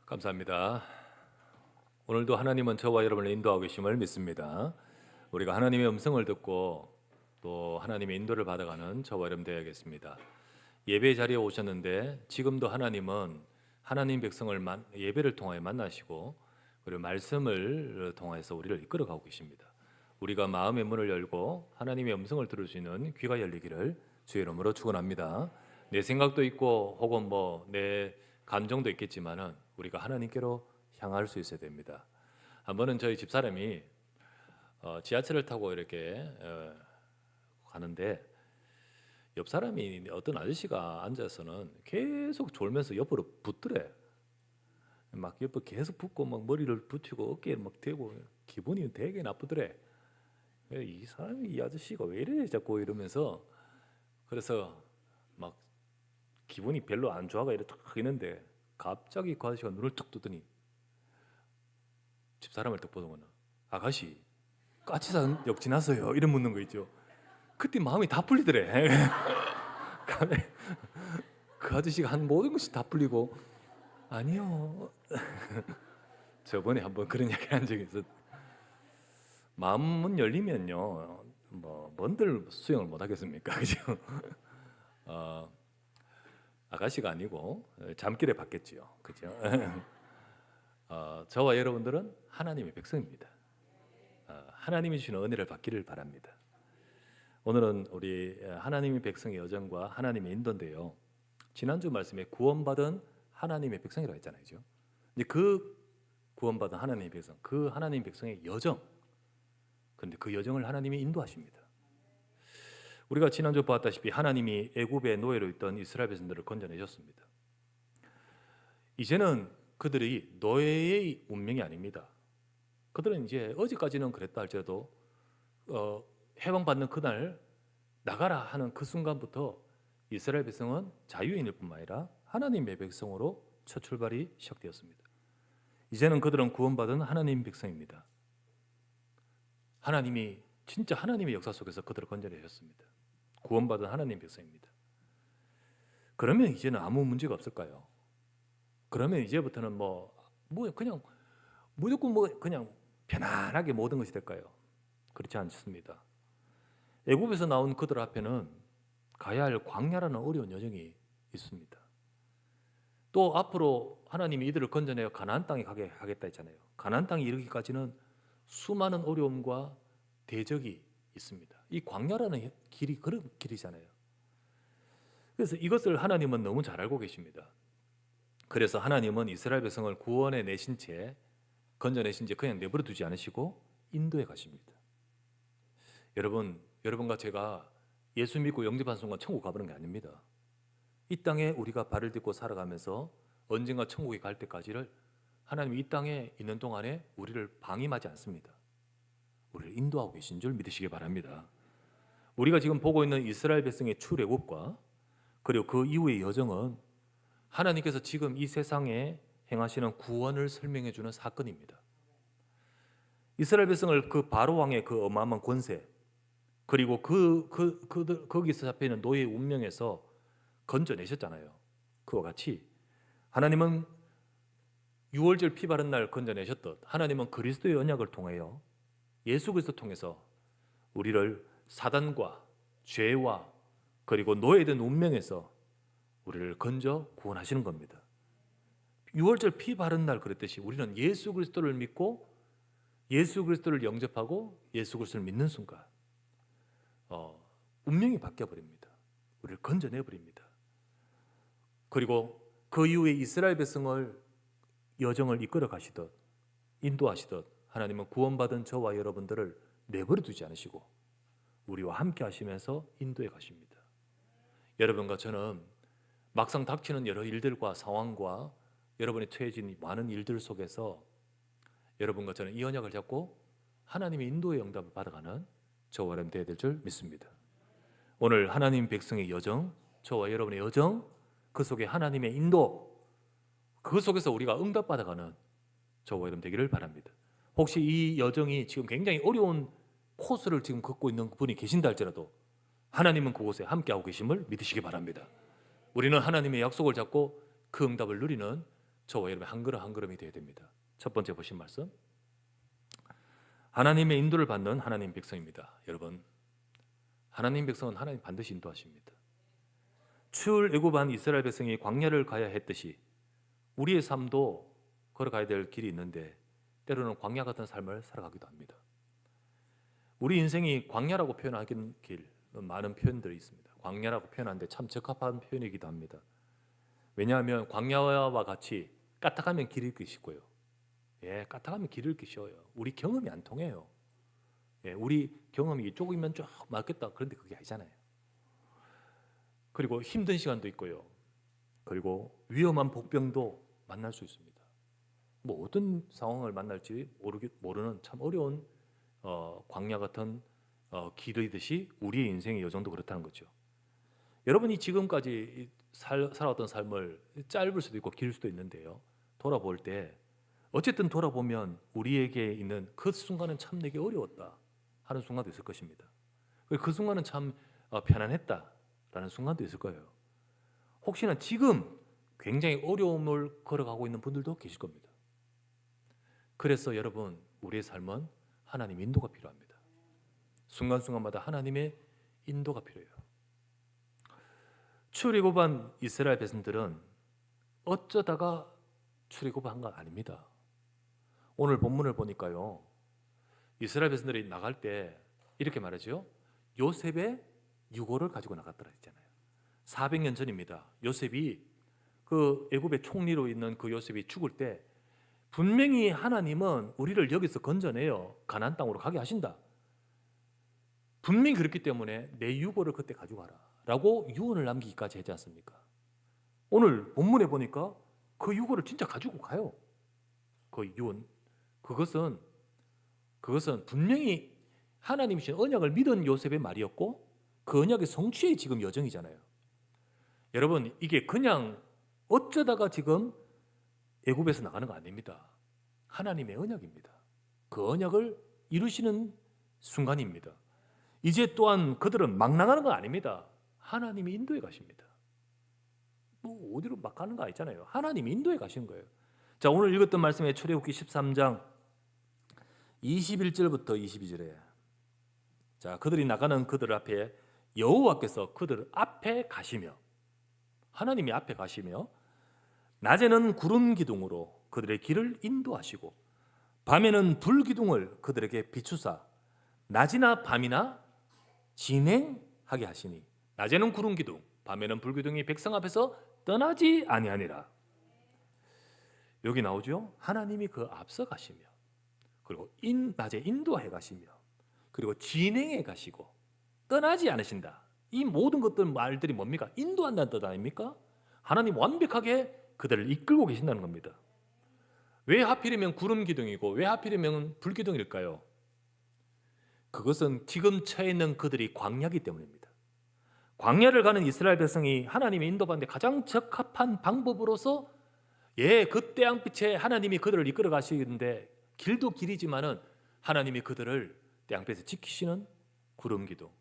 감사합니다. 오늘도 하나님은 저와 여러분을 인도하고 계심을 믿습니다. 우리가 하나님의 음성을 듣고 또 하나님의 인도를 받아가는 저와 여러분 되어야겠습니다. 예배 자리에 오셨는데 지금도 하나님은 하나님 백성을 예배를 통하여 만나시고 그리고 말씀을 통해서 우리를 이끌어가고 계십니다. 우리가 마음의 문을 열고 하나님의 음성을 들을 수 있는 귀가 열리기를 주의 이름으로 축원합니다. 내 생각도 있고 혹은 내 감정도 있겠지만은 우리가 하나님께로 향할 수 있어야 됩니다. 한 번은 저희 집사람이 지하철을 타고 이렇게 가는데 옆 사람이 어떤 아저씨가 앉아서는 계속 졸면서 옆으로 붙더래. 막 옆으로 계속 붙고 막 머리를 붙이고 어깨에 막 대고 기분이 되게 나쁘더래. 이 사람이 이 아저씨가 왜 이래 자꾸 이러면서 그래서 막 기분이 별로 안 좋아가 이렇게 탁 있는데 갑자기 그 아저씨가 눈을 툭 뜨더니 집사람을 딱 보더구나. 아가씨 까치산 역 지났어요 이런 묻는 거 있죠. 그때 마음이 다 풀리더래. 그 아저씨가 한 모든 것이 다 풀리고 아니요. 저번에 한번 그런 이야기 한 적이 있어. 마음은 열리면요 뭔들 수영을 못 하겠습니까? 그죠? 아가씨가 아니고 잠길에 받겠지요. 그죠? 저와 여러분들은 하나님의 백성입니다. 하나님이 주시는 은혜를 받기를 바랍니다. 오늘은 우리 하나님의 백성의 여정과 하나님의 인도인데요. 지난주 말씀에 구원받은 하나님의 백성이라고 했잖아요. 그죠? 이제 그 구원받은 하나님의 백성, 그 하나님의 백성의 여정. 그런데 그 여정을 하나님이 인도하십니다. 우리가 지난주 보았다시피 하나님이 애굽의 노예로 있던 이스라엘 백성들을 건져내셨습니다. 이제는 그들이 노예의 운명이 아닙니다. 그들은 이제 어제까지는 그랬다 할지라도 해방받는 그날 나가라 하는 그 순간부터 이스라엘 백성은 자유인일 뿐만 아니라 하나님의 백성으로 첫 출발이 시작되었습니다. 이제는 그들은 구원받은 하나님 백성입니다. 하나님이 진짜 하나님의 역사 속에서 그들을 건져내셨습니다. 구원받은 하나님 백성입니다. 그러면 이제는 아무 문제가 없을까요? 그러면 이제부터는 그냥 무조건 그냥 편안하게 모든 것이 될까요? 그렇지 않습니다. 애굽에서 나온 그들 앞에는 가야 할 광야라는 어려운 여정이 있습니다. 또 앞으로 하나님이 이들을 건져내어 가나안 땅에 가게 하겠다 했잖아요. 가나안 땅에 이르기까지는 수많은 어려움과 대적이 있습니다. 이 광야라는 길이 그런 길이잖아요. 그래서 이것을 하나님은 너무 잘 알고 계십니다. 그래서 하나님은 이스라엘 백성을 구원해 내신 채 건져내신 채 그냥 내버려 두지 않으시고 인도해 가십니다. 여러분과 제가 예수 믿고 영접한 순간 천국 가버리는 게 아닙니다. 이 땅에 우리가 발을 딛고 살아가면서 언젠가 천국에 갈 때까지를 하나님이 이 땅에 있는 동안에 우리를 방임하지 않습니다. 우리를 인도하고 계신 줄 믿으시기 바랍니다. 우리가 지금 보고 있는 이스라엘 백성의 출애굽과 그리고 그 이후의 여정은 하나님께서 지금 이 세상에 행하시는 구원을 설명해 주는 사건입니다. 이스라엘 백성을 그 바로 왕의 그 어마어마한 권세 그리고 거기서 잡혀 있는 노예의 운명에서 건져내셨잖아요. 그와 같이 하나님은 유월절 피 바른 날 건져내셨듯 하나님은 그리스도의 언약을 통하여 예수 그리스도 통해서 우리를 사단과 죄와 그리고 노예된 운명에서 우리를 건져 구원하시는 겁니다. 유월절 피 바른 날 그랬듯이 우리는 예수 그리스도를 믿고 예수 그리스도를 영접하고 예수 그리스도를 믿는 순간 운명이 바뀌어 버립니다. 우리를 건져내 버립니다. 그리고 그 이후에 이스라엘 백성을 여정을 이끌어 가시듯 인도하시듯 하나님은 구원받은 저와 여러분들을 내버려 두지 않으시고 우리와 함께 하시면서 인도해 가십니다. 여러분과 저는 막상 닥치는 여러 일들과 상황과 여러분이 처해진 많은 일들 속에서 여러분과 저는 이 언약을 잡고 하나님의 인도의 응답을 받아가는 저와 여러분 되어야 될 줄 믿습니다. 오늘 하나님 백성의 여정, 저와 여러분의 여정, 그 속에 하나님의 인도, 그 속에서 우리가 응답받아가는 저와 여러분 되기를 바랍니다. 혹시 이 여정이 지금 굉장히 어려운 코스를 지금 걷고 있는 분이 계신다 할지라도 하나님은 그곳에 함께하고 계심을 믿으시기 바랍니다. 우리는 하나님의 약속을 잡고 그 응답을 누리는 저와 여러분 한 걸음 한 걸음이 되어야 됩니다. 첫 번째 보신 말씀, 하나님의 인도를 받는 하나님 백성입니다. 여러분, 하나님 백성은 하나님 반드시 인도하십니다. 출애굽한 이스라엘 백성이 광야를 가야 했듯이 우리의 삶도 걸어가야 될 길이 있는데 때로는 광야 같은 삶을 살아가기도 합니다. 우리 인생이 광야라고 표현하기는 많은 표현들이 있습니다. 광야라고 표현하는데 참 적합한 표현이기도 합니다. 왜냐하면 광야와 같이 까딱하면 길 잃기 쉽고요. 까딱하면 길 잃기 쉬워요. 우리 경험이 안 통해요. 우리 경험이 이쪽이면 쭉 맞겠다. 그런데 그게 아니잖아요. 그리고 힘든 시간도 있고요. 그리고 위험한 복병도 만날 수 있습니다. 뭐 어떤 상황을 만날지 모르는 참 어려운 광야 같은 길이듯이 우리의 인생의 여정도 그렇다는 거죠. 여러분이 지금까지 살아왔던 삶을 짧을 수도 있고 길 수도 있는데요. 돌아볼 때 어쨌든 돌아보면 우리에게 있는 그 순간은 참 내게 어려웠다 하는 순간도 있을 것입니다. 그 순간은 참 편안했다라는 순간도 있을 거예요. 혹시나 지금 굉장히 어려움을 걸어가고 있는 분들도 계실 겁니다. 그래서 여러분, 우리의 삶은 하나님 인도가 필요합니다. 순간순간마다 하나님의 인도가 필요해요. 출애굽한 이스라엘 백성들은 어쩌다가 출애굽한 건 아닙니다. 오늘 본문을 보니까요, 이스라엘 백성들이 나갈 때 이렇게 말하죠. 요셉의 유고를 가지고 나갔더라 했잖아요. 400년 전입니다. 요셉이 그 애굽의 총리로 있는 그 요셉이 죽을 때 분명히 하나님은 우리를 여기서 건져내요 가나안 땅으로 가게 하신다. 분명히 그렇기 때문에 내 유고를 그때 가져가라 라고 유언을 남기기까지 하지 않습니까? 오늘 본문에 보니까 그 유고를 진짜 가지고 가요. 그 유언, 그것은 분명히 하나님이신 언약을 믿은 요셉의 말이었고 그 언약의 성취의 지금 여정이잖아요. 여러분, 이게 그냥 어쩌다가 지금 애굽에서 나가는 거 아닙니다. 하나님의 언약입니다. 그 언약을 이루시는 순간입니다. 이제 또한 그들은 막 나가는 거 아닙니다. 하나님이 인도해 가십니다. 뭐 어디로 막 가는 거 아니잖아요. 하나님이 인도해 가시는 거예요. 자, 오늘 읽었던 말씀에 출애굽기 13장 21절부터 22절에 자, 그들이 나가는 그들 앞에 여호와께서 그들 앞에 가시며, 하나님이 앞에 가시며 낮에는 구름 기둥으로 그들의 길을 인도하시고 밤에는 불 기둥을 그들에게 비추사 낮이나 밤이나 진행하게 하시니 낮에는 구름 기둥 밤에는 불 기둥이 백성 앞에서 떠나지 아니하니라. 여기 나오죠. 하나님이 그 앞서 가시며 그리고 낮에 인도해 가시며 그리고 진행해 가시고 떠나지 않으신다. 이 모든 것들 말들이 뭡니까? 인도한다는 뜻 아닙니까? 하나님 완벽하게 그들을 이끌고 계신다는 겁니다. 왜 하필이면 구름 기둥이고 왜 하필이면 불 기둥일까요? 그것은 지금 처해 있는 그들이 광야이기 때문입니다. 광야를 가는 이스라엘 백성이 하나님의 인도받는데 가장 적합한 방법으로서 그 태양빛에 하나님이 그들을 이끌어 가시는데 길도 길이지만은 하나님이 그들을 태양빛에서 지키시는 구름 기둥,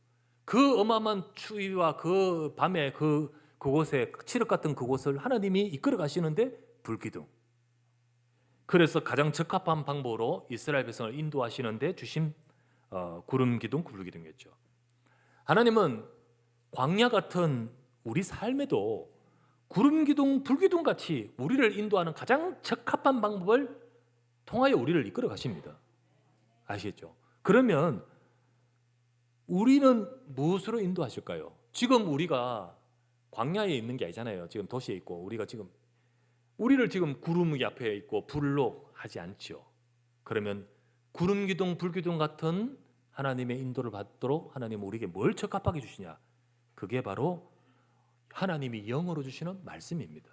그 어마어마한 추위와 그 밤에 그곳에 칠흑 같은 그곳을 하나님이 이끌어 가시는데 불기둥. 그래서 가장 적합한 방법으로 이스라엘 백성을 인도하시는데 주신 구름 기둥, 불 기둥이었죠. 하나님은 광야 같은 우리 삶에도 구름 기둥, 불 기둥 같이 우리를 인도하는 가장 적합한 방법을 통하여 우리를 이끌어 가십니다. 아시겠죠? 그러면 우리는 무엇으로 인도하실까요? 지금 우리가 광야에 있는 게 아니잖아요. 지금 도시에 있고 우리를 지금 구름 앞에 있고 불로 하지 않죠. 그러면 구름 기둥, 불 기둥 같은 하나님의 인도를 받도록 하나님은 우리에게 뭘 적합하게 주시냐? 그게 바로 하나님이 영으로 주시는 말씀입니다.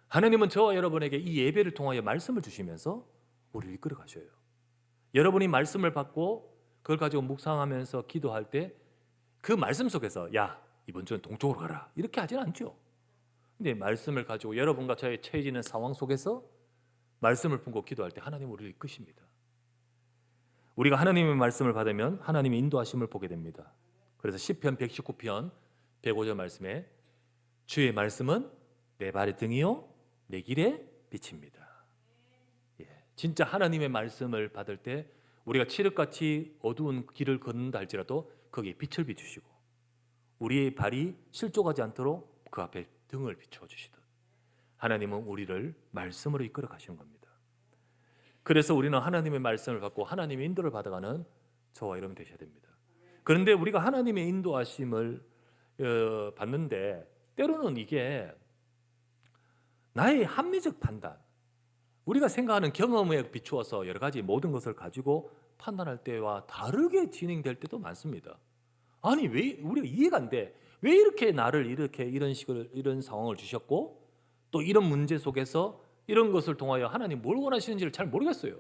하나님은 저와 여러분에게 이 예배를 통하여 말씀을 주시면서 우리를 이끌어 가셔요. 여러분이 말씀을 받고 그걸 가지고 묵상하면서 기도할 때 그 말씀 속에서 야, 이번 주는 동쪽으로 가라 이렇게 하진 않죠. 근데 말씀을 가지고 여러분과 저의 처해지는 상황 속에서 말씀을 품고 기도할 때 하나님 우리를 이끄십니다. 우리가 하나님의 말씀을 받으면 하나님의 인도하심을 보게 됩니다. 그래서 시편 119편 105절 말씀에 주의 말씀은 내 발의 등이요 내 길의 빛입니다. 예, 진짜 하나님의 말씀을 받을 때 우리가 칠흑같이 어두운 길을 걷는다 할지라도 거기에 빛을 비추시고 우리의 발이 실족하지 않도록 그 앞에 등을 비추어 주시듯 하나님은 우리를 말씀으로 이끌어 가시는 겁니다. 그래서 우리는 하나님의 말씀을 받고 하나님의 인도를 받아가는 저와 여러분 되셔야 됩니다. 그런데 우리가 하나님의 인도하심을 받는데 때로는 이게 나의 합리적 판단, 우리가 생각하는 경험에 비추어서 여러 가지 모든 것을 가지고 판단할 때와 다르게 진행될 때도 많습니다. 아니 왜 우리가 이해가 안 돼? 왜 이렇게 나를 이렇게 이런 상황을 주셨고 또 이런 문제 속에서 이런 것을 통하여 하나님 뭘 원하시는지를 잘 모르겠어요.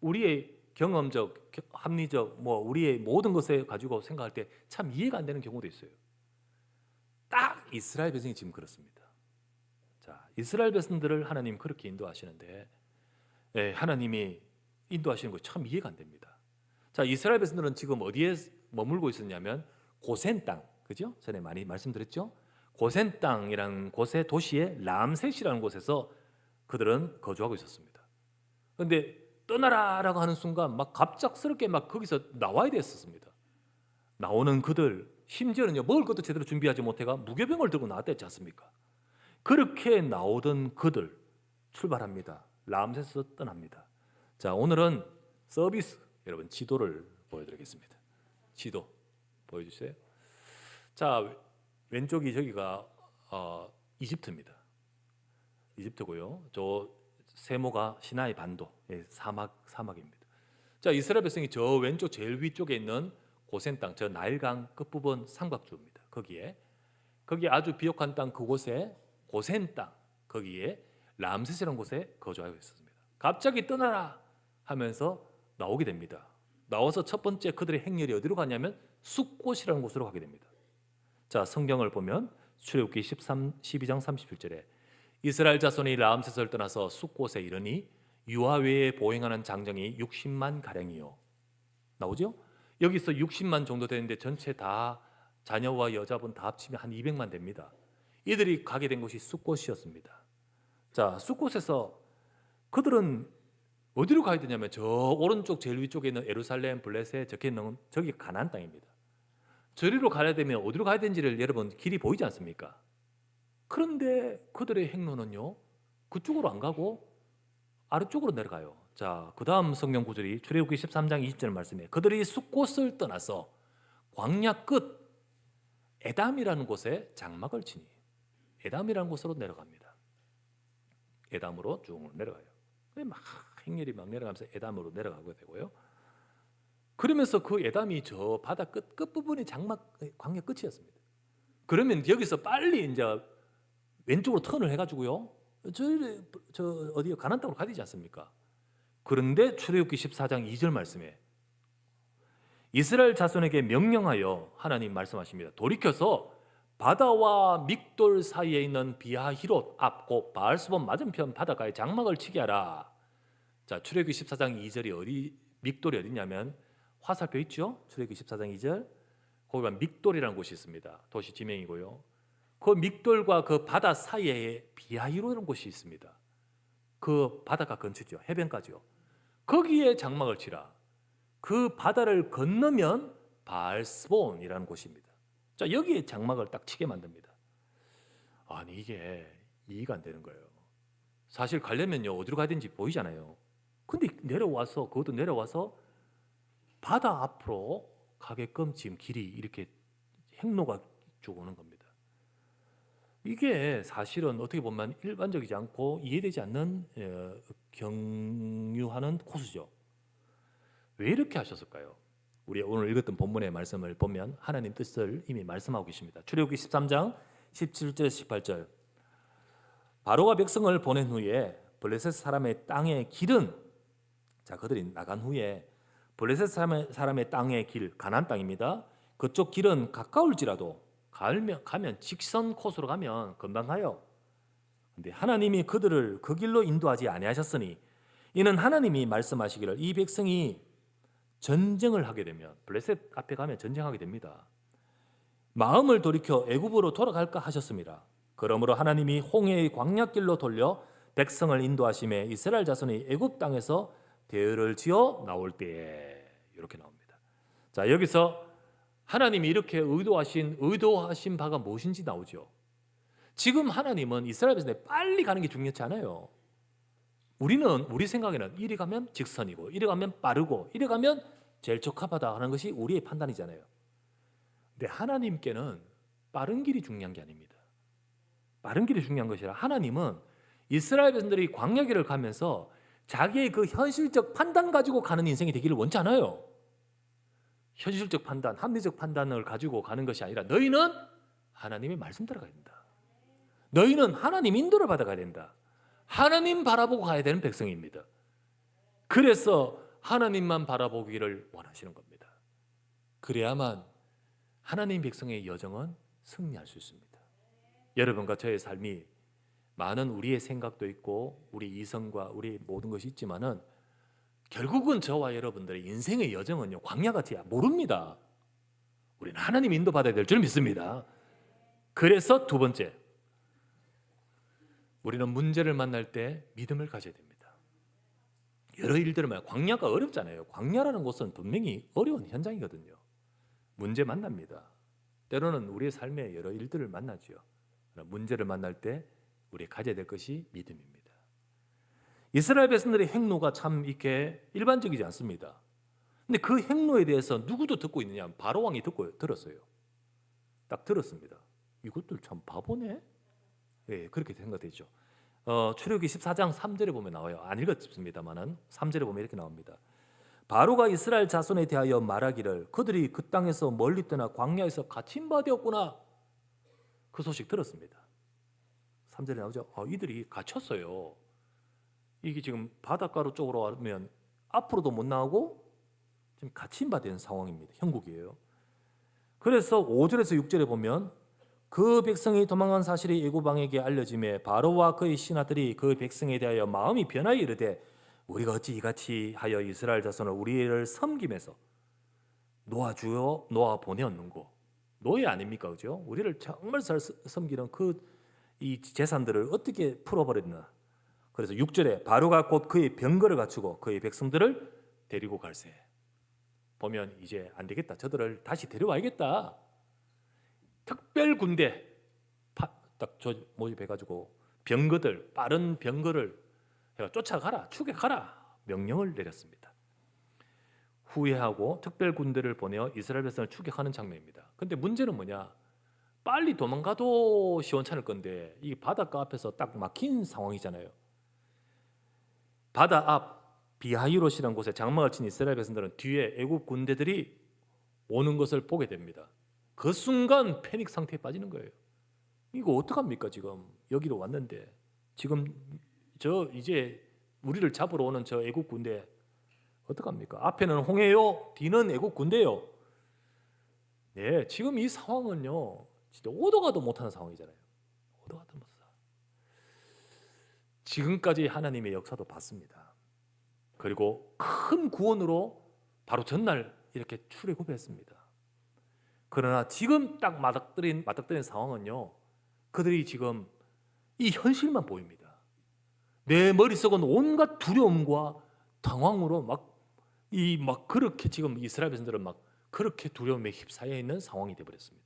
우리의 경험적, 합리적, 우리의 모든 것에 가지고 생각할 때 참 이해가 안 되는 경우도 있어요. 딱 이스라엘 백성이 지금 그렇습니다. 자, 이스라엘 백성들을 하나님 그렇게 인도하시는데 하나님이 인도하시는 거 참 이해가 안 됩니다. 자, 이스라엘 백성들은 지금 어디에 머물고 있었냐면 고센 땅, 그죠? 전에 많이 말씀드렸죠? 고센 땅이라는 곳의 도시의 람셋이라는 곳에서 그들은 거주하고 있었습니다. 그런데 떠나라라고 하는 순간 막 갑작스럽게 막 거기서 나와야 됐었습니다. 나오는 그들 심지어는요 먹을 것도 제대로 준비하지 못해가 무교병을 들고 나왔다 했지 않습니까? 그렇게 나오던 그들 출발합니다. 람셋에서 떠납니다. 자, 오늘은 서비스 여러분 지도를 보여드리겠습니다. 지도 보여주세요. 자, 왼쪽이 저기가 이집트입니다. 이집트고요. 저 세모가 시나이 반도 사막입니다. 자, 이스라엘 백성이 저 왼쪽 제일 위쪽에 있는 고센 땅, 저 나일강 끝부분 삼각주입니다. 거기에 아주 비옥한 땅 그곳에 고센 땅 거기에 람셋이라는 곳에 거주하고 있었습니다. 갑자기 떠나라 하면서 나오게 됩니다. 나와서 첫 번째 그들의 행렬이 어디로 가냐면 숫곳이라는 곳으로 가게 됩니다. 자, 성경을 보면 출애굽기 12장 37절에 이스라엘 자손이 람셋을 떠나서 숫곳에 이르니 유아 외에 보행하는 장정이 60만 가량이요. 나오죠? 여기서 60만 정도 되는데 전체 다 자녀와 여자분 다 합치면 한 200만 됩니다. 이들이 가게 된 곳이 숫곳이었습니다. 자, 숫곳에서 그들은 어디로 가야 되냐면 저 오른쪽 제일 위쪽에 있는 예루살렘 블레셋 적혀 있는 저기 가나안 땅입니다. 저리로 가야 되면 어디로 가야 되는지를 여러분 길이 보이지 않습니까? 그런데 그들의 행로는요 그쪽으로 안 가고 아래쪽으로 내려가요. 자, 그 다음 성경 구절이 출애굽기 13장 20절 말씀에 그들이 숫곳을 떠나서 광야 끝 에담이라는 곳에 장막을 치니 에담이라는 곳으로 내려갑니다. 에담으로 쭉 내려가요. 막 행렬이 막 내려가면서 에담으로 내려가게 되고요. 그러면서 그 에담이 저 바다 끝부분이 장막 광야 끝이었습니다. 그러면 여기서 빨리 이제 왼쪽으로 턴을 해가지고요. 저 어디 가나안 땅으로 가야 되지 않습니까? 그런데 출애굽기 14장 2절 말씀에 이스라엘 자손에게 명령하여 하나님 말씀하십니다. 돌이켜서 바다와 믹돌 사이에 있는 비하히롯 앞 곧 바알스본 맞은편 바닷가에 장막을 치게 하라. 자, 출애굽기 14장 2절이 믹돌이 어디냐면 화살표 있죠? 출애굽기 14장 2절 거기가 믹돌이라는 곳이 있습니다. 도시 지명이고요. 그 믹돌과 그 바다 사이에 비하히롯이라는 곳이 있습니다. 그 바닷가 근처죠. 해변가죠. 거기에 장막을 치라. 그 바다를 건너면 바알스본이라는 곳입니다. 자, 여기에 장막을 딱 치게 만듭니다. 아니 이게 이해가 안 되는 거예요. 사실 가려면요 어디로 가야 되는지 보이잖아요. 근데 그것도 내려와서 바다 앞으로 가게끔 지금 길이 이렇게 행로가 쭉 오는 겁니다. 이게 사실은 어떻게 보면 일반적이지 않고 이해되지 않는 경유하는 코스죠. 왜 이렇게 하셨을까요? 우리 오늘 읽었던 본문의 말씀을 보면 하나님 뜻을 이미 말씀하고 계십니다. 출애굽기 13장 17절 18절 바로가 백성을 보낸 후에 블레셋 사람의 땅의 길은 자 그들이 나간 후에 블레셋 사람의 땅의 길 가나안 땅입니다. 그쪽 길은 가까울지라도 가면 직선 코스로 가면 금방 가요. 근데 하나님이 그들을 그 길로 인도하지 아니하셨으니 이는 하나님이 말씀하시기를 이 백성이 전쟁을 하게 되면 블레셋 앞에 가면 전쟁하게 됩니다. 마음을 돌이켜 애굽으로 돌아갈까 하셨습니다. 그러므로 하나님이 홍해의 광야길로 돌려 백성을 인도하심에 이스라엘 자손이 애굽 땅에서 대열을 지어 나올 때에 이렇게 나옵니다. 자, 여기서 하나님이 이렇게 의도하신 바가 무엇인지 나오죠. 지금 하나님은 이스라엘 백성이 빨리 가는 게 중요치 않아요. 우리 생각에는 이리 가면 직선이고 이리 가면 빠르고 이리 가면 제일 적합하다 하는 것이 우리의 판단이잖아요. 근데 하나님께는 빠른 길이 중요한 게 아닙니다. 빠른 길이 중요한 것이라 하나님은 이스라엘 백성들이 광야길을 가면서 자기의 그 현실적 판단 가지고 가는 인생이 되기를 원치 않아요. 현실적 판단, 합리적 판단을 가지고 가는 것이 아니라 너희는 하나님의 말씀 따라가야 된다. 너희는 하나님 인도를 받아가야 된다. 하나님 바라보고 가야 되는 백성입니다. 그래서 하나님만 바라보기를 원하시는 겁니다. 그래야만 하나님 백성의 여정은 승리할 수 있습니다. 여러분과 저의 삶이 많은 우리의 생각도 있고 우리 이성과 우리 모든 것이 있지만은 결국은 저와 여러분들의 인생의 여정은요 광야 같아야 모릅니다. 우리는 하나님 인도 받아야 될 줄 믿습니다. 그래서 두 번째, 우리는 문제를 만날 때 믿음을 가져야 됩니다. 여러 일들을 광야가 어렵잖아요. 광야라는 곳은 분명히 어려운 현장이거든요. 문제 만납니다. 때로는 우리의 삶에 여러 일들을 만나죠. 문제를 만날 때 우리 가져야 될 것이 믿음입니다. 이스라엘 백성들의 행로가 참 이렇게 일반적이지 않습니다. 근데 그 행로에 대해서 누구도 듣고 있느냐? 바로 왕이 들었어요. 딱 들었습니다. 이것들 참 바보네. 예, 그렇게 생각되죠. 출애굽기 14장 3절에 보면 나와요. 안 읽었습니다만은 3절에 보면 이렇게 나옵니다. 바로가 이스라엘 자손에 대하여 말하기를 그들이 그 땅에서 멀리 떠나 광야에서 갇힌 바 되었구나. 그 소식 들었습니다. 3절에 나오죠. 이들이 갇혔어요. 이게 지금 바닷가로 쪽으로 가면 앞으로도 못 나오고 지금 갇힌 바 된 상황입니다. 형국이에요. 그래서 5절에서 6절에 보면 그 백성이 도망간 사실이 애굽 왕에게 알려짐에 바로와 그의 신하들이 그 백성에 대하여 마음이 변하여 이르되 우리가 어찌 이같이 하여 이스라엘 자손을 우리를 섬김에서 놓아 보내었는고. 노예 아닙니까? 그죠? 우리를 정말 잘 섬기는 이 재산들을 어떻게 풀어버렸나. 그래서 6절에 바로가 곧 그의 병거를 갖추고 그의 백성들을 데리고 갈세. 보면 이제 안 되겠다. 저들을 다시 데려와야겠다. 특별 군대 딱 모집해가지고 병거들, 빠른 병거를 쫓아가라, 추격하라 명령을 내렸습니다. 후회하고 특별 군대를 보내어 이스라엘 백성을 추격하는 장면입니다. 근데 문제는 뭐냐? 빨리 도망가도 시원찮을 건데 이 바닷가 앞에서 딱 막힌 상황이잖아요. 바다 앞 비하이롯이라는 곳에 장막을 친 이스라엘 백성들은 뒤에 애굽 군대들이 오는 것을 보게 됩니다. 그 순간 패닉 상태에 빠지는 거예요. 이거 어떡합니까? 지금 여기로 왔는데 지금 이제 우리를 잡으러 오는 저 애굽 군대 어떡합니까? 앞에는 홍해요, 뒤는 애굽 군대요. 네, 지금 이 상황은요 진짜 오도 가도 못하는 상황이잖아요. 오도 가도 못하다. 지금까지 하나님의 역사도 봤습니다. 그리고 큰 구원으로 바로 전날 이렇게 출애굽했습니다. 그러나 지금 딱 맞닥뜨린 상황은요, 그들이 지금 이 현실만 보입니다. 내 머릿속은 온갖 두려움과 당황으로 막 그렇게 지금 이스라엘 백성들은 막 그렇게 두려움에 휩싸여 있는 상황이 되어버렸습니다.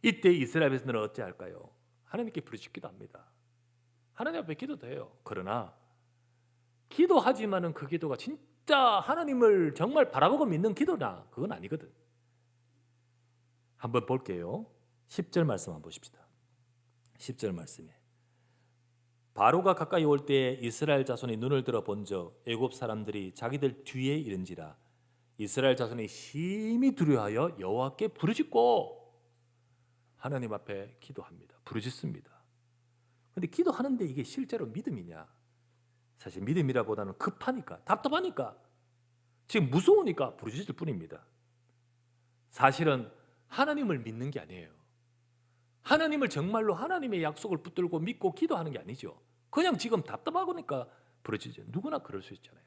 이때 이스라엘 백성들은 어찌할까요? 하나님께 부르짖기도 합니다. 하나님 앞에 기도도 해요. 그러나 기도하지만은 그 기도가 진짜 하나님을 정말 바라보고 믿는 기도나 그건 아니거든. 한번 볼게요. 10절 말씀 한번 보십시다. 10절 말씀에 바로가 가까이 올 때에 이스라엘 자손이 눈을 들어 본즉 애굽 사람들이 자기들 뒤에 이른지라 이스라엘 자손이 심히 두려워하여 여호와께 부르짖고 하나님 앞에 기도합니다. 부르짖습니다. 근데 기도하는데 이게 실제로 믿음이냐? 사실 믿음이라보다는 급하니까, 답답하니까, 지금 무서우니까 부르짖을 뿐입니다. 사실은 하나님을 믿는 게 아니에요. 하나님을 정말로 하나님의 약속을 붙들고 믿고 기도하는 게 아니죠. 그냥 지금 답답하니까 부르짖죠. 누구나 그럴 수 있잖아요.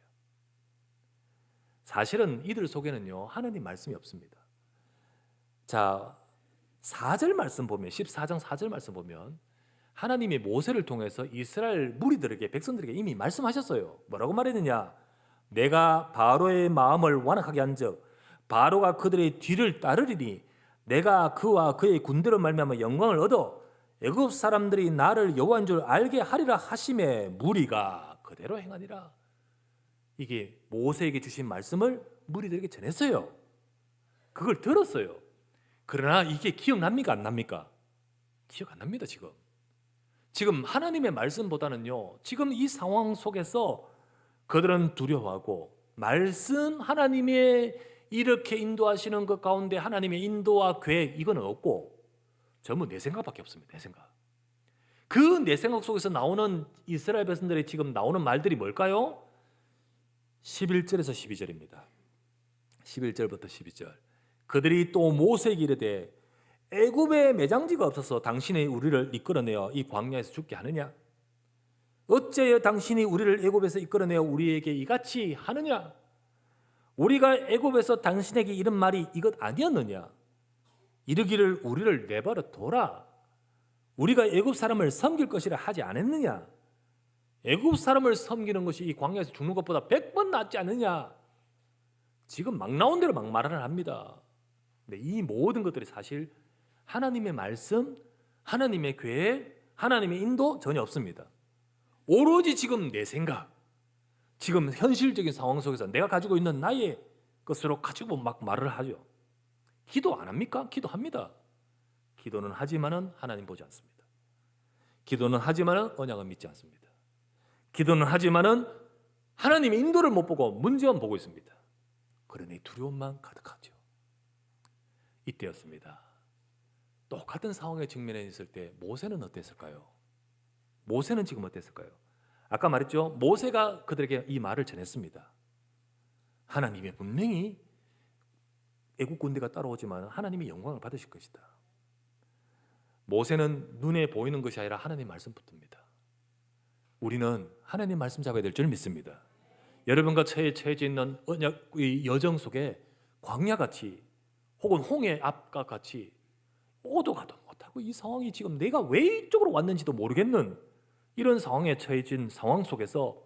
사실은 이들 속에는요 하나님 말씀이 없습니다. 자, 4절 말씀 보면 14장 4절 말씀 보면 하나님이 모세를 통해서 이스라엘 무리들에게 백성들에게 이미 말씀하셨어요. 뭐라고 말했느냐? 내가 바로의 마음을 완악하게 한즉 바로가 그들의 뒤를 따르리니 내가 그와 그의 군대로 말미암아 영광을 얻어 애굽 사람들이 나를 여호와인 줄 알게 하리라 하심에 무리가 그대로 행하니라. 이게 모세에게 주신 말씀을 무리들에게 전했어요. 그걸 들었어요. 그러나 이게 기억납니까? 안 납니까? 기억 안 납니다. 지금 하나님의 말씀보다는요, 지금 이 상황 속에서 그들은 두려워하고 말씀 하나님의 이렇게 인도하시는 것 가운데 하나님의 인도와 계획 이건 없고 전부 내 생각밖에 없습니다. 내 생각. 그 내 생각 속에서 나오는 이스라엘 백성들이 지금 나오는 말들이 뭘까요? 11절에서 12절입니다. 11절부터 12절. 그들이 또 모세에게 이르되 애굽에 매장지가 없어서 당신이 우리를 이끌어내어 이 광야에서 죽게 하느냐? 어째여 당신이 우리를 애굽에서 이끌어내어 우리에게 이같이 하느냐? 우리가 애굽에서 당신에게 이런 말이 이것 아니었느냐? 이르기를 우리를 내버려 둬라. 우리가 애굽 사람을 섬길 것이라 하지 않았느냐? 애굽 사람을 섬기는 것이 이 광야에서 죽는 것보다 100번 낫지 않느냐? 지금 막 나온 대로 막 말을 합니다. 근데 이 모든 것들이 사실 하나님의 말씀, 하나님의 계획, 하나님의 인도 전혀 없습니다. 오로지 지금 내 생각, 지금 현실적인 상황 속에서 내가 가지고 있는 나의 것으로 가지고 막 말을 하죠. 기도 안 합니까? 기도합니다. 기도는 하지만은 하나님 보지 않습니다. 기도는 하지만은 언약은 믿지 않습니다. 기도는 하지만은 하나님의 인도를 못 보고 문제만 보고 있습니다. 그러니 두려움만 가득하죠. 이때였습니다. 똑같은 상황에 직면해 있을 때 모세는 어땠을까요? 모세는 지금 어땠을까요? 아까 말했죠. 모세가 그들에게 이 말을 전했습니다. 하나님이 분명히 애국 군대가 따라오지만 하나님이 영광을 받으실 것이다. 모세는 눈에 보이는 것이 아니라 하나님 말씀 붙듭니다. 우리는 하나님 말씀 잡아야 될 줄 믿습니다. 여러분과 처해져 있는 언약의 여정 속에 광야같이 혹은 홍해 앞과 같이 오도 가도 못하고 이 상황이 지금 내가 왜 이쪽으로 왔는지도 모르겠는 이런 상황에 처해진 상황 속에서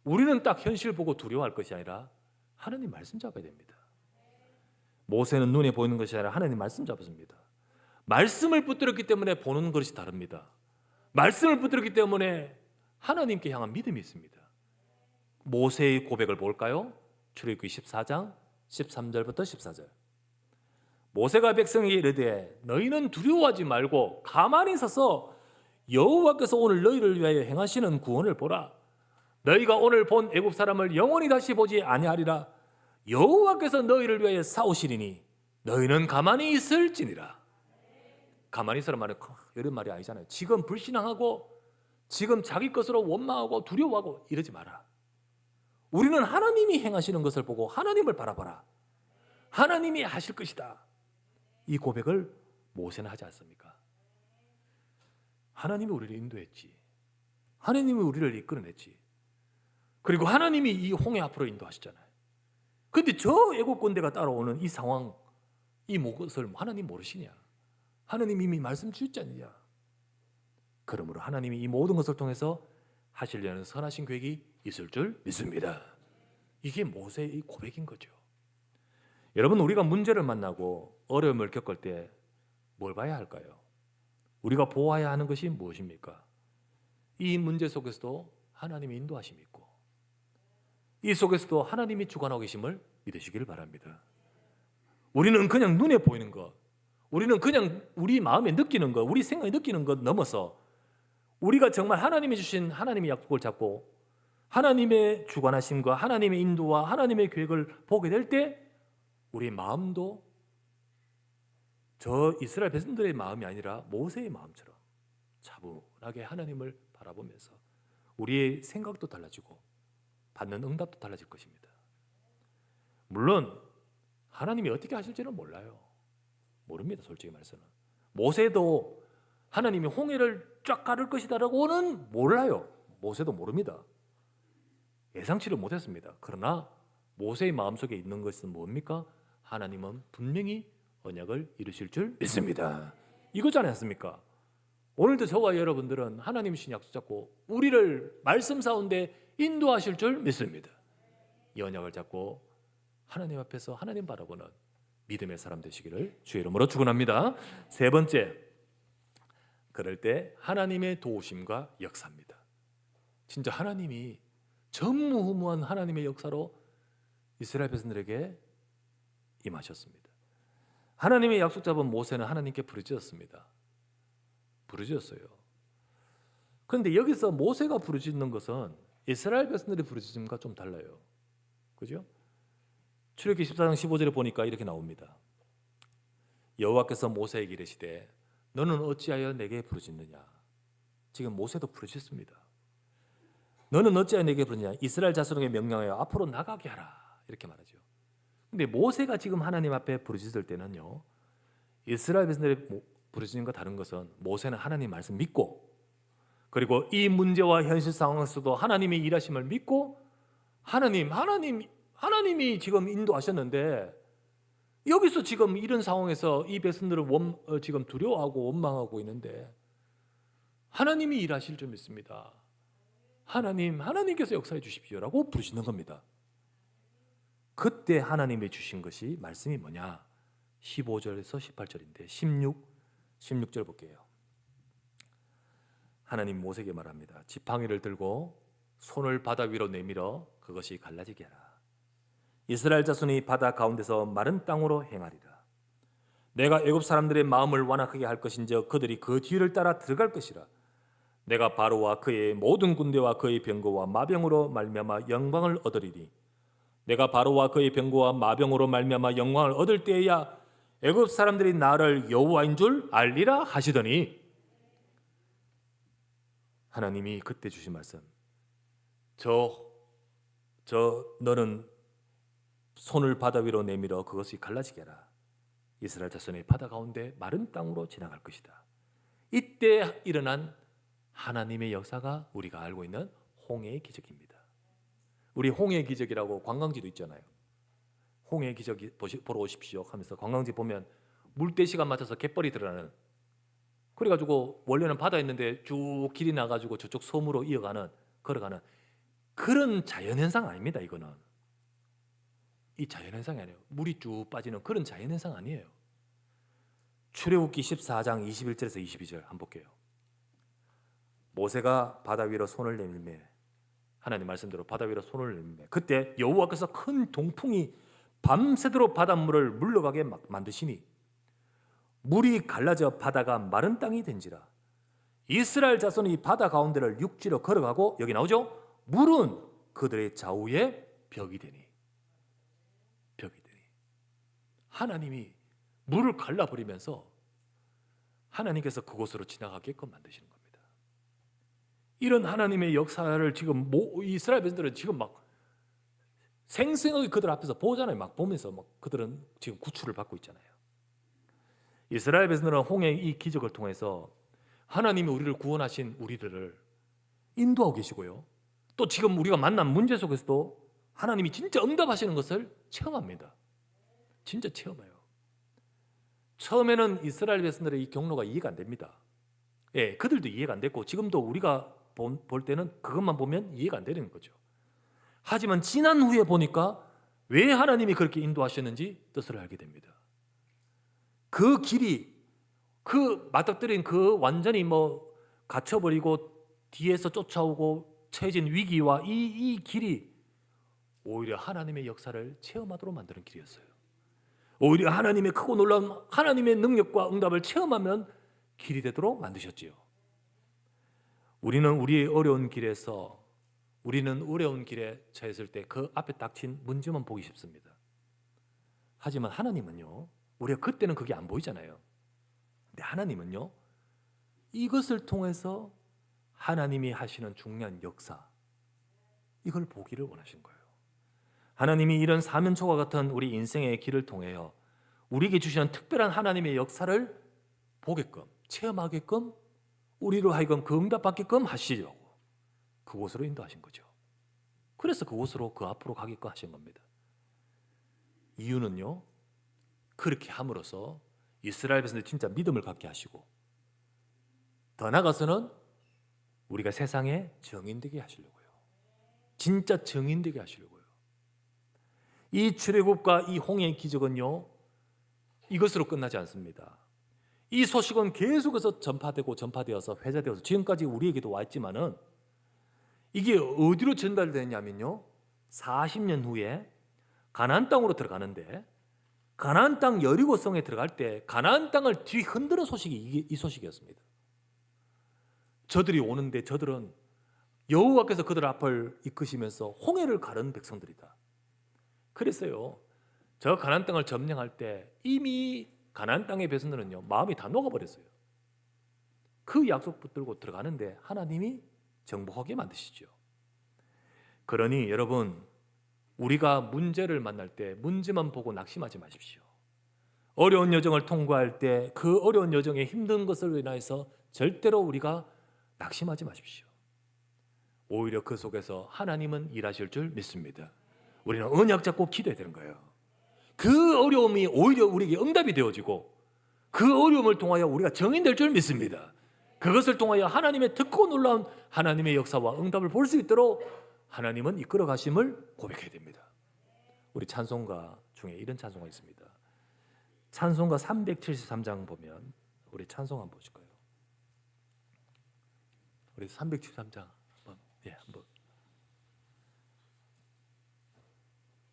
우리는 딱 현실 보고 두려워할 것이 아니라 하나님 말씀 잡아야 됩니다. 모세는 눈에 보이는 것이 아니라 하나님 말씀 잡았습니다. 말씀을 붙들었기 때문에 보는 것이 다릅니다. 말씀을 붙들었기 때문에 하나님께 향한 믿음이 있습니다. 모세의 고백을 볼까요? 출애굽기 14장 13절부터 14절. 모세가 백성에게 이르되 너희는 두려워하지 말고 가만히 서서 여호와께서 오늘 너희를 위하여 행하시는 구원을 보라. 너희가 오늘 본 애굽 사람을 영원히 다시 보지 아니하리라. 여호와께서 너희를 위하여 싸우시리니 너희는 가만히 있을지니라. 가만히 있으란 말은 이런 말이 아니잖아요. 지금 불신앙하고 지금 자기 것으로 원망하고 두려워하고 이러지 마라. 우리는 하나님이 행하시는 것을 보고 하나님을 바라봐라. 하나님이 하실 것이다. 이 고백을 모세는 하지 않습니까? 하나님이 우리를 인도했지. 하나님이 우리를 이끌어냈지. 그리고 하나님이 이 홍해 앞으로 인도하시잖아요. 그런데 저 애국 군대가 따라오는 이 상황, 이 것을 하나님 모르시냐? 하나님 이미 말씀 주셨지 않느냐? 그러므로 하나님이 이 모든 것을 통해서 하시려는 선하신 계획이 있을 줄 믿습니다. 이게 모세의 고백인 거죠. 여러분, 우리가 문제를 만나고 어려움을 겪을 때 뭘 봐야 할까요? 우리가 보아야 하는 것이 무엇입니까? 이 문제 속에서도 하나님의 인도하심이 있고 이 속에서도 하나님이 주관하고 계심을 믿으시길 바랍니다. 우리는 그냥 눈에 보이는 것, 우리는 그냥 우리 마음에 느끼는 것, 우리 생각에 느끼는 것 넘어서 우리가 정말 하나님이 주신 하나님의 약속을 잡고 하나님의 주관하심과 하나님의 인도와 하나님의 계획을 보게 될 때 우리 마음도 저 이스라엘 백성들의 마음이 아니라 모세의 마음처럼 차분하게 하나님을 바라보면서 우리의 생각도 달라지고 받는 응답도 달라질 것입니다. 물론 하나님이 어떻게 하실지는 몰라요. 모릅니다. 솔직히 말해서는. 모세도 하나님이 홍해를 쫙 가를 것이다라고는 몰라요. 모세도 모릅니다. 예상치를 못했습니다. 그러나 모세의 마음속에 있는 것은 뭡니까? 하나님은 분명히 언약을 이루실 줄 믿습니다. 이거지 않았습니까? 오늘도 저와 여러분들은 하나님 주신 약속 잡고 우리를 말씀 가운데 인도하실 줄 믿습니다. 이 언약을 잡고 하나님 앞에서 하나님 바라보는 믿음의 사람 되시기를 주의 이름으로 축원합니다. 세 번째, 그럴 때 하나님의 도우심과 역사입니다. 진짜 하나님이 전무후무한 하나님의 역사로 이스라엘 백성들에게 임하셨습니다. 하나님의 약속 잡은 모세는 하나님께 부르짖었습니다. 부르짖었어요. 그런데 여기서 모세가 부르짖는 것은 이스라엘 백성들이 부르짖음과 좀 달라요. 그죠? 출애굽기 14장 15절에 보니까 이렇게 나옵니다. 여호와께서 모세에게 이르시되 너는 어찌하여 내게 부르짖느냐. 지금 모세도 부르짖습니다. 너는 어찌하여 내게 부르짖느냐. 이스라엘 자손에게 명령하여 앞으로 나가게 하라. 이렇게 말하죠. 근데 모세가 지금 하나님 앞에 부르짖을 때는요, 이스라엘 백성들의 부르짖음과 다른 것은 모세는 하나님 말씀 믿고, 그리고 이 문제와 현실 상황에서도 하나님의 일하심을 믿고 하나님이 지금 인도하셨는데, 여기서 지금 이런 상황에서 이 백성들은 지금 두려워하고 원망하고 있는데 하나님이 일하실 줄 믿습니다. 하나님께서 역사해 주십시오라고 부르시는 겁니다. 그때 하나님이 주신 것이 말씀이 뭐냐? 15절에서 18절인데 16절 볼게요. 하나님 모세에게 말합니다. 지팡이를 들고 손을 바다 위로 내밀어 그것이 갈라지게 하라. 이스라엘 자손이 바다 가운데서 마른 땅으로 행하리라. 내가 애굽 사람들의 마음을 완악하게 할 것인즉 그들이 그 뒤를 따라 들어갈 것이라. 내가 바로와 그의 모든 군대와 그의 병거와 마병으로 말미암아 영광을 얻으리니 내가 바로와 그의 병거와 마병으로 말미암아 영광을 얻을 때에야 애굽 사람들이 나를 여호와인 줄 알리라 하시더니, 하나님이 그때 주신 말씀, 너는 손을 바다 위로 내밀어 그것이 갈라지게 하라. 이스라엘 자손의 바다 가운데 마른 땅으로 지나갈 것이다. 이때 일어난 하나님의 역사가 우리가 알고 있는 홍해의 기적입니다. 우리 홍해의 기적이라고 관광지도 있잖아요. 홍해의 기적 보러 오십시오 하면서 관광지 보면 물때 시간 맞춰서 갯벌이 드러나는, 그래가지고 원래는 바다에 있는데 쭉 길이 나가지고 저쪽 섬으로 걸어가는 그런 자연현상 아닙니다. 이거는 이 자연현상이 아니에요. 물이 쭉 빠지는 그런 자연현상 아니에요. 출애굽기 14장 21절에서 22절 한번 볼게요. 모세가 바다 위로 손을 내밀매, 하나님 말씀대로 바다 위로 손을 내밀매, 그때 여호와께서 큰 동풍이 밤새도록 바닷물을 물러가게 만드시니 물이 갈라져 바다가 마른 땅이 된지라. 이스라엘 자손이 바다 가운데를 육지로 걸어가고, 여기 나오죠? 물은 그들의 좌우에 벽이 되니. 하나님이 물을 갈라버리면서 하나님께서 그곳으로 지나가게끔 만드시는 겁니다. 이런 하나님의 역사를 지금 이스라엘 백성들은 지금 막 생생하게 그들 앞에서 보잖아요. 막 보면서 막 그들은 지금 구출을 받고 있잖아요. 이스라엘 백성들은 홍해의 이 기적을 통해서 하나님이 우리를 구원하신 우리들을 인도하고 계시고요. 또 지금 우리가 만난 문제 속에서도 하나님이 진짜 응답하시는 것을 체험합니다. 진짜 체험해요. 처음에는 이스라엘 백성들의 이 경로가 이해가 안 됩니다. 예, 그들도 이해가 안 됐고 지금도 우리가 볼 때는 그것만 보면 이해가 안 되는 거죠. 하지만 지난 후에 보니까 왜 하나님이 그렇게 인도하셨는지 뜻을 알게 됩니다. 그 길이, 그 맞닥뜨린 그 완전히 갇혀버리고 뒤에서 쫓아오고 처해진 위기와 이 길이 오히려 하나님의 역사를 체험하도록 만드는 길이었어요. 오히려 하나님의 크고 놀라운 하나님의 능력과 응답을 체험하면 길이 되도록 만드셨지요. 우리는 어려운 길에 처했을 때 그 앞에 닥친 문제만 보기 쉽습니다. 하지만 하나님은요, 우리가 그때는 그게 안 보이잖아요. 근데 하나님은요, 이것을 통해서 하나님이 하시는 중요한 역사, 이걸 보기를 원하신 거예요. 하나님이 이런 사면초가 같은 우리 인생의 길을 통해요, 우리에게 주시는 특별한 하나님의 역사를 보게끔, 체험하게끔, 우리로 하여금 그 응답받게끔 하시려고 그곳으로 인도하신 거죠. 그래서 그곳으로, 그 앞으로 가게끔 하신 겁니다. 이유는요, 그렇게 함으로써 이스라엘 백성들 진짜 믿음을 갖게 하시고, 더 나아가서는 우리가 세상에 정인되게 하시려고요. 진짜 정인되게 하시려고요. 이 출애굽과 이 홍해의 기적은요, 이것으로 끝나지 않습니다. 이 소식은 계속해서 전파되어서 회자되어서 지금까지 우리에게도 와 있지만은 이게 어디로 전달되냐면요, 40년 후에 가나안 땅으로 들어가는데, 가나안 땅 여리고성에 들어갈 때 가나안 땅을 뒤흔드는 소식이 이 소식이었습니다. 저들이 오는데 저들은 여호와께서 그들 앞을 이끄시면서 홍해를 가른 백성들이다. 그랬어요. 저 가나안 땅을 점령할 때 이미 가나안 땅의 백성들은요, 마음이 다 녹아버렸어요. 그 약속 붙들고 들어가는데 하나님이 정복하게 만드시죠. 그러니 여러분, 우리가 문제를 만날 때 문제만 보고 낙심하지 마십시오. 어려운 여정을 통과할 때 그 어려운 여정에 힘든 것을 인하여서 절대로 우리가 낙심하지 마십시오. 오히려 그 속에서 하나님은 일하실 줄 믿습니다. 우리는 언약 잡고 기도해야 되는 거예요. 그 어려움이 오히려 우리에게 응답이 되어지고 그 어려움을 통하여 우리가 정인될 줄 믿습니다. 그것을 통하여 하나님의 특고 놀라운 하나님의 역사와 응답을 볼 수 있도록 하나님은 이끌어 가심을 고백해야 됩니다. 우리 찬송가 중에 이런 찬송가 있습니다. 찬송가 373장 보면 우리 찬송 한번 보실까요? 우리 373장 한번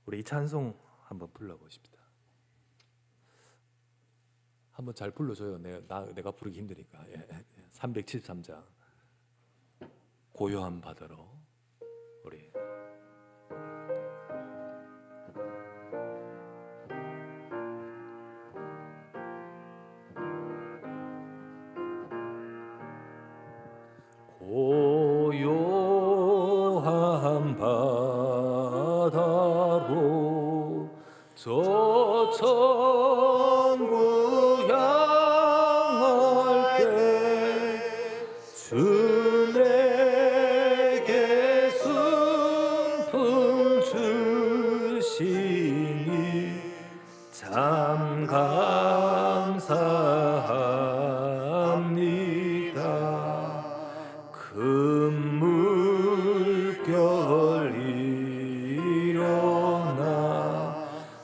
우리 이 찬송 한번 불러보십시다. 한번 잘 불러줘요. 내가 부르기 힘드니까. 373장 고요한 바다로 우리 고요한 바다로 저 천국 향할 때 주 내게 순풍 주시니 참 감사합니다. 큰 물결 일어나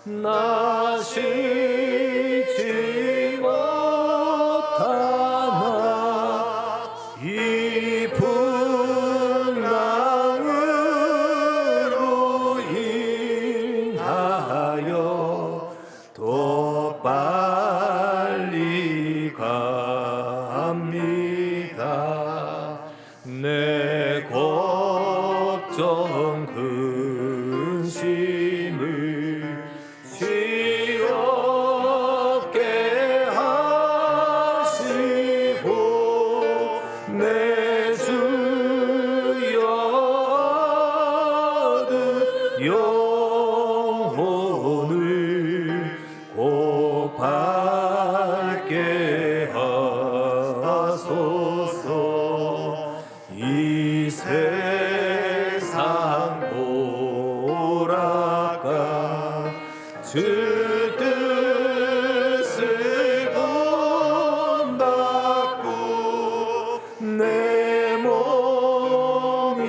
나 쉬지 못하나 이 풍랑으로 인하여 더 빨리 갑니다. 내 걱정 근심을 쉬었게 하시고 내 주여 얻은 영혼을 곧 밝게 하소서. 이 세상 돌아가 주 뜻을 본받고 내 몸이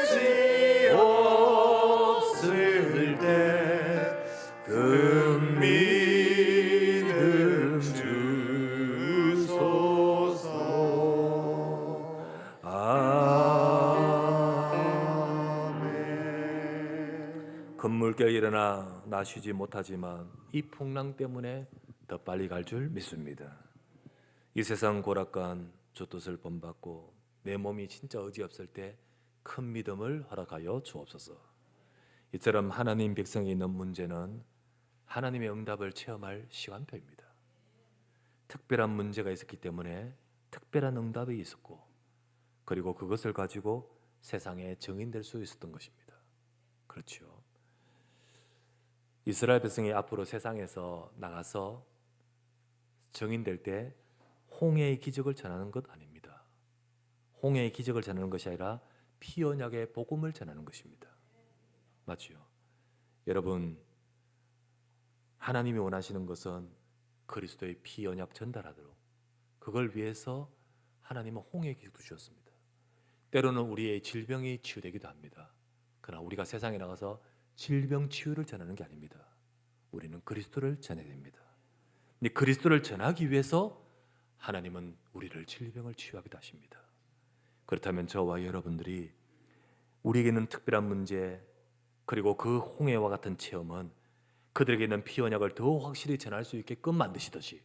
의지 없을 때 그 믿음 주소서. 아멘. 금물결 일어나 나 쉬지 못하지만 이 풍랑 때문에 더 빨리 갈 줄 믿습니다. 이 세상 고락간 주 뜻을 본받고 내 몸이 진짜 의지 없을 때 큰 믿음을 허락하여 주옵소서. 이처럼 하나님 백성이 있는 문제는 하나님의 응답을 체험할 시간표입니다. 특별한 문제가 있었기 때문에 특별한 응답이 있었고, 그리고 그것을 가지고 세상에 증인될 수 있었던 것입니다. 그렇죠. 이스라엘 백성이 앞으로 세상에서 나가서 증인될 때 홍해의 기적을 전하는 것 아닙니다. 홍해의 기적을 전하는 것이 아니라 피 언약의 복음을 전하는 것입니다. 맞죠? 여러분, 하나님이 원하시는 것은 그리스도의 피 언약 전달하도록 그걸 위해서 하나님은 홍해 기도 주셨습니다. 때로는 우리의 질병이 치유되기도 합니다. 그러나 우리가 세상에 나가서 질병 치유를 전하는 게 아닙니다. 우리는 그리스도를 전해야 됩니다. 근데 그리스도를 전하기 위해서 하나님은 우리를 질병을 치유하기도 하십니다. 그렇다면 저와 여러분들이 우리에게는 특별한 문제, 그리고 그 홍해와 같은 체험은 그들에게 있는 피언약을 더 확실히 전할 수 있게끔 만드시듯이,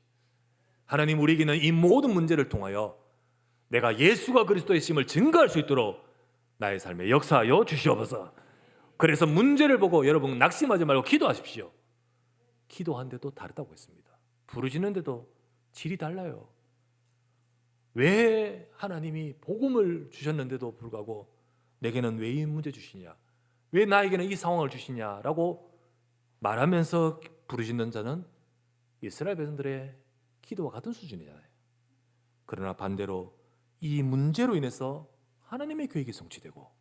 하나님 우리에게는 이 모든 문제를 통하여 내가 예수가 그리스도의 심을 증거할 수 있도록 나의 삶에 역사하여 주시옵소서. 그래서 문제를 보고 여러분 낙심하지 말고 기도하십시오. 기도하는데도 다르다고 했습니다. 부르짖는데도 질이 달라요. 왜 하나님이 복음을 주셨는데도 불구하고 내게는 왜 이 문제 주시냐, 왜 나에게는 이 상황을 주시냐라고 말하면서 부르짖는 자는 이스라엘 백성들의 기도와 같은 수준이잖아요. 그러나 반대로 이 문제로 인해서 하나님의 계획이 성취되고,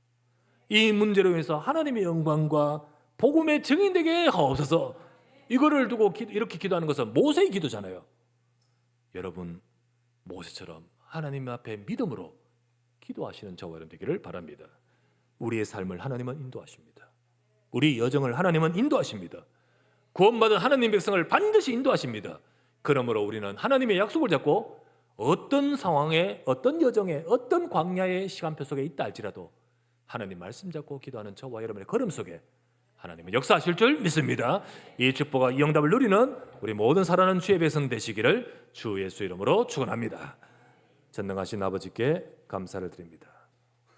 이 문제로 인해서 하나님의 영광과 복음의 증인되게 하옵소서, 이거를 두고 이렇게 기도하는 것은 모세의 기도잖아요. 여러분 모세처럼 하나님 앞에 믿음으로 기도하시는 저와 여러분 되기를 바랍니다. 우리의 삶을 하나님은 인도하십니다. 우리 여정을 하나님은 인도하십니다. 구원받은 하나님 백성을 반드시 인도하십니다. 그러므로 우리는 하나님의 약속을 잡고 어떤 상황에, 어떤 여정에, 어떤 광야의 시간표 속에 있다 할지라도 하나님 말씀 잡고 기도하는 저와 여러분의 걸음 속에 하나님은 역사하실 줄 믿습니다. 이 축복과 이 응답을 누리는 우리 모든 살아가는 주의 백성 되시기를 주 예수 이름으로 축원합니다. 전능하신 아버지께 감사를 드립니다.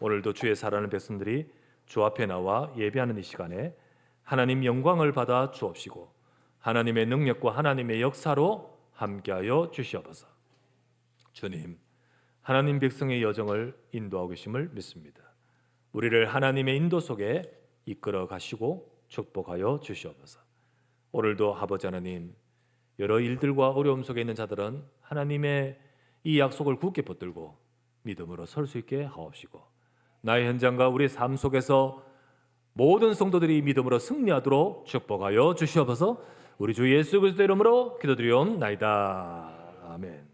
오늘도 주의 살아가는 백성들이 주 앞에 나와 예배하는 이 시간에 하나님 영광을 받아 주옵시고 하나님의 능력과 하나님의 역사로 함께하여 주시옵소서. 주님, 하나님 백성의 여정을 인도하고 계심을 믿습니다. 우리를 하나님의 인도 속에 이끌어 가시고 축복하여 주시옵소서. 오늘도 아버지 하나님, 여러 일들과 어려움 속에 있는 자들은 하나님의 이 약속을 굳게 붙들고 믿음으로 설 수 있게 하옵시고, 나의 현장과 우리 삶 속에서 모든 성도들이 믿음으로 승리하도록 축복하여 주시옵소서. 우리 주 예수 그리스도 이름으로 기도드리옵나이다. 아멘.